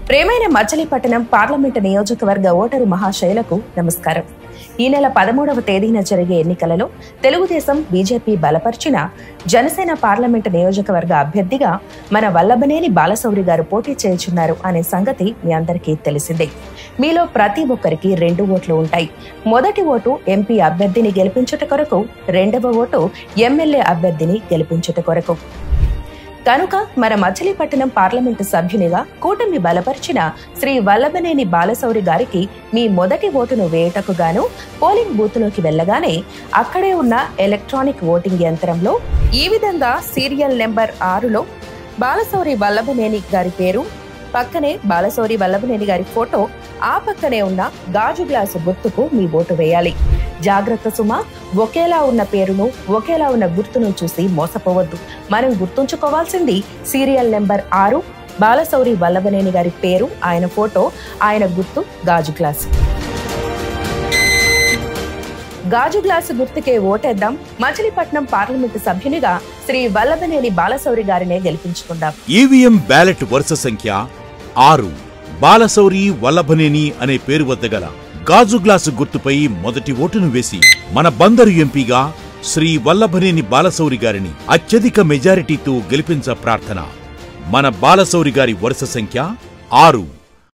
ప్రేమైన మచిలీపట్నం పార్లమెంటు నియోజకవర్గ ఓటరు మహాశయులకు నమస్కారం. ఈ నెల 13వ తేదీన జరిగే ఎన్నికలలో తెలుగుదేశం బీజేపీ బలపరిచిన జనసేన పార్లమెంటు నియోజకవర్గ అభ్యర్థిగా మన వల్లభనేని బాలశౌరి గారు పోటీ చేయుచున్నారు అనే సంగతి మీ అందరికీ తెలిసిందే. మీలో ప్రతి ఒక్కరికి 2 ఓట్లు ఉంటాయి. మొదటి ఓటు ఎంపీ అభ్యర్థిని గెలిపించుట కొరకు, రెండవ ఓటు ఎమ్మెల్యే అభ్యర్థిని గెలిపించుట కొరకు. కనుక మన మచిలీపట్నం పార్లమెంటు సభ్యునిగా కూటమి బలపరిచిన శ్రీ వల్లభనేని బాలశౌరి గారికి మీ మొదటి ఓటును వేయటకు గాను పోలింగ్ బూత్లోకి వెళ్లగానే అక్కడే ఉన్న ఎలక్ట్రానిక్ ఓటింగ్ యంత్రంలో ఈ విధంగా సీరియల్ నెంబర్ 6లో బాలశౌరి వల్లభనేని గారి పేరు, పక్కనే బాలశౌరి వల్లభనేని గారి ఫోటో, ఆ పక్కనే ఉన్న గాజు గ్లాసు గుర్తుకు మీ ఓటు వేయాలి. జాగ్రత్త సుమా, ఒకేలా ఉన్న పేరును, ఒకేలా ఉన్న గుర్తును చూసి మోసపోవద్దు. మనం గుర్తుంచుకోవాల్సింది సీరియల్ నెంబర్ 6, బాలశౌరి వల్లభనేని గారి పేరు, ఆయన ఫోటో, ఆయన గుర్తు గాజు గ్లాసు. గాజు గ్లాసు గుర్తుకే ఓటేద్దాం. మచిలీపట్నం పార్లమెంటు సభ్యునిగా శ్రీ వల్లభనేని బాలశౌరి గారినే గెలిపించుకుందాం. ఈవీఎం బ్యాలెట్ వరుస సంఖ్య 6, బాలశౌరి వల్లభనేని అనే పేరు వద్ద గల గాజు గ్లాసు గుర్తుపై మొదటి ఓటును వేసి మన బందరు ఎంపీగా శ్రీ వల్లభనేని బాలశౌరి గారిని అత్యధిక మెజారిటీతో గెలిపించ ప్రార్థన. మన బాలశౌరి గారి వరుస సంఖ్య 6.